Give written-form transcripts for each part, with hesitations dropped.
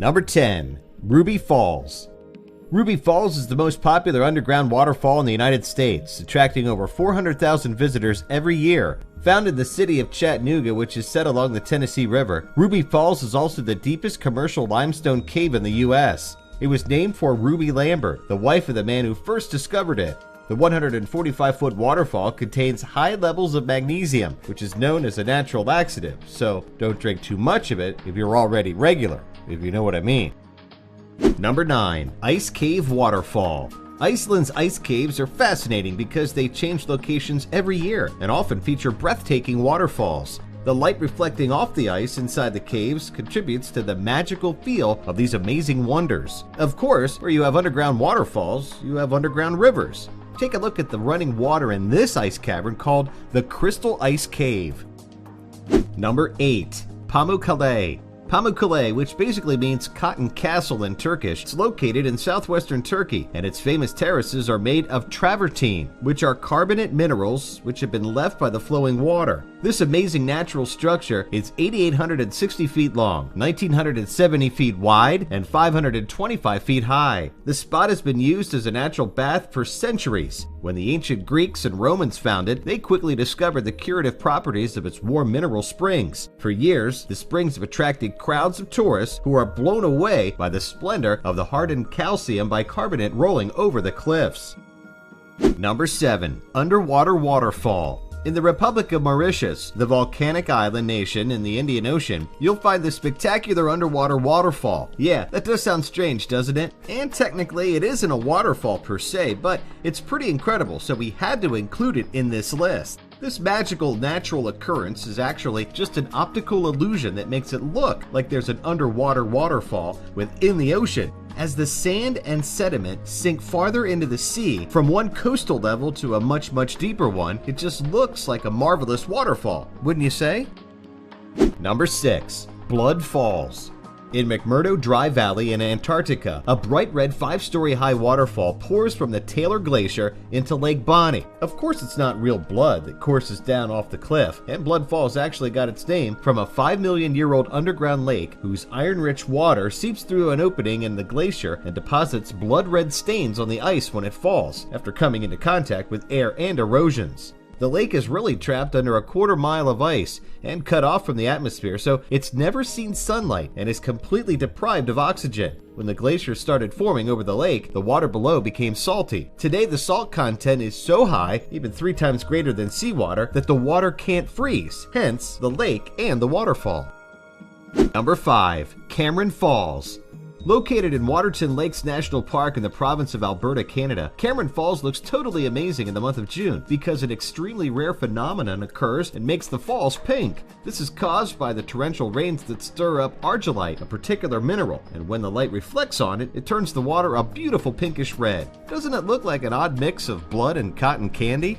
Number 10. Ruby Falls. Ruby Falls is the most popular underground waterfall in the United States, attracting over 400,000 visitors every year. Found in the city of Chattanooga, which is set along the Tennessee River, Ruby Falls is also the deepest commercial limestone cave in the U.S. It was named for Ruby Lambert, the wife of the man who first discovered it. The 145-foot waterfall contains high levels of magnesium, which is known as a natural laxative, so don't drink too much of it if you're already regular, if you know what I mean. Number 9. Ice Cave Waterfall. Iceland's ice caves are fascinating because they change locations every year and often feature breathtaking waterfalls. The light reflecting off the ice inside the caves contributes to the magical feel of these amazing wonders. Of course, where you have underground waterfalls, you have underground rivers. Take a look at the running water in this ice cavern called the Crystal Ice Cave. Number 8. Pamukkale. Pamukkale, which basically means cotton castle in Turkish, is located in southwestern Turkey, and its famous terraces are made of travertine, which are carbonate minerals which have been left by the flowing water. This amazing natural structure is 8,860 feet long, 1,970 feet wide, and 525 feet high. The spot has been used as a natural bath for centuries. When the ancient Greeks and Romans found it, they quickly discovered the curative properties of its warm mineral springs. For years, the springs have attracted crowds of tourists who are blown away by the splendor of the hardened calcium bicarbonate rolling over the cliffs. Number 7. Underwater Waterfall. In the Republic of Mauritius, the volcanic island nation in the Indian Ocean, you'll find this spectacular underwater waterfall. Yeah, that does sound strange, doesn't it? And technically, it isn't a waterfall per se, but it's pretty incredible, so we had to include it in this list. This magical natural occurrence is actually just an optical illusion that makes it look like there's an underwater waterfall within the ocean. As the sand and sediment sink farther into the sea from one coastal level to a much, much deeper one, it just looks like a marvelous waterfall, wouldn't you say? Number 6. Blood Falls. In McMurdo Dry Valley in Antarctica, a bright red 5-story high waterfall pours from the Taylor Glacier into Lake Bonny. Of course, it's not real blood that courses down off the cliff, and Blood Falls actually got its name from a 5-million-year-old underground lake whose iron-rich water seeps through an opening in the glacier and deposits blood-red stains on the ice when it falls, after coming into contact with air and erosions. The lake is really trapped under a quarter mile of ice and cut off from the atmosphere, so it's never seen sunlight and is completely deprived of oxygen. When the glacier started forming over the lake, the water below became salty. Today, the salt content is so high, even 3 times greater than seawater, that the water can't freeze, hence the lake and the waterfall. Number 5. Cameron Falls. Located in Waterton Lakes National Park in the province of Alberta, Canada, Cameron Falls looks totally amazing in the month of June because an extremely rare phenomenon occurs and makes the falls pink. This is caused by the torrential rains that stir up argillite, a particular mineral, and when the light reflects on it, it turns the water a beautiful pinkish red. Doesn't it look like an odd mix of blood and cotton candy?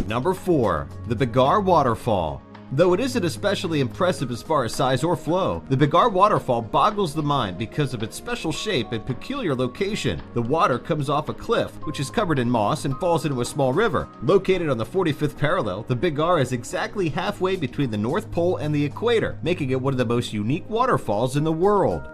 Number 4. The Bigar Waterfall. Though it isn't especially impressive as far as size or flow, the Bigar Waterfall boggles the mind because of its special shape and peculiar location. The water comes off a cliff, which is covered in moss and falls into a small river. Located on the 45th parallel, the Bigar is exactly halfway between the North Pole and the equator, making it one of the most unique waterfalls in the world.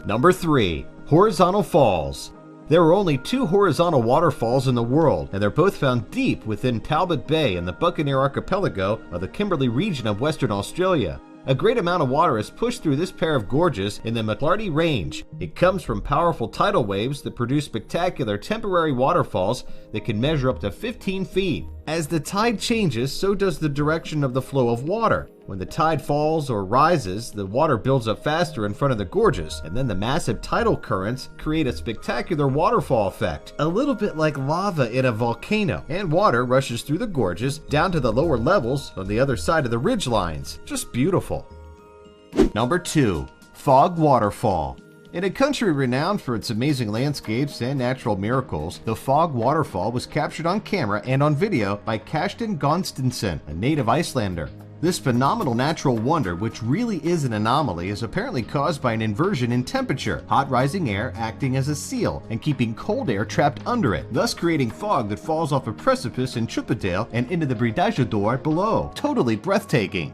Number 3. Horizontal Falls. There are only 2 horizontal waterfalls in the world, and they're both found deep within Talbot Bay in the Buccaneer Archipelago of the Kimberley region of Western Australia. A great amount of water is pushed through this pair of gorges in the McLarty Range. It comes from powerful tidal waves that produce spectacular temporary waterfalls that can measure up to 15 feet. As the tide changes, so does the direction of the flow of water. When the tide falls or rises, the water builds up faster in front of the gorges, and then the massive tidal currents create a spectacular waterfall effect, a little bit like lava in a volcano, and water rushes through the gorges down to the lower levels on the other side of the ridge lines. Just beautiful. Number 2. Fog Waterfall. In a country renowned for its amazing landscapes and natural miracles, the Fog Waterfall was captured on camera and on video by Kashtin Gonstinsson, a native Icelander. This phenomenal natural wonder, which really is an anomaly, is apparently caused by an inversion in temperature, hot rising air acting as a seal and keeping cold air trapped under it, thus creating fog that falls off a precipice in Chupadale and into the Bridajador below. Totally breathtaking.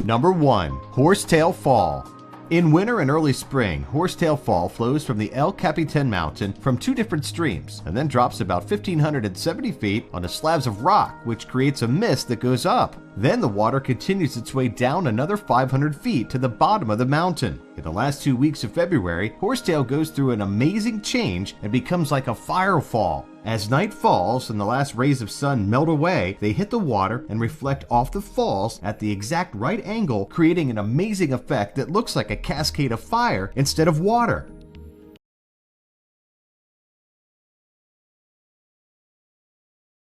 Number 1. Horsetail Fall. In winter and early spring, Horsetail Fall flows from the El Capitan Mountain from two different streams and then drops about 1,570 feet onto slabs of rock, which creates a mist that goes up. Then the water continues its way down another 500 feet to the bottom of the mountain. In the last 2 weeks of February, Horsetail goes through an amazing change and becomes like a firefall. As night falls and the last rays of sun melt away, they hit the water and reflect off the falls at the exact right angle, creating an amazing effect that looks like a cascade of fire instead of water.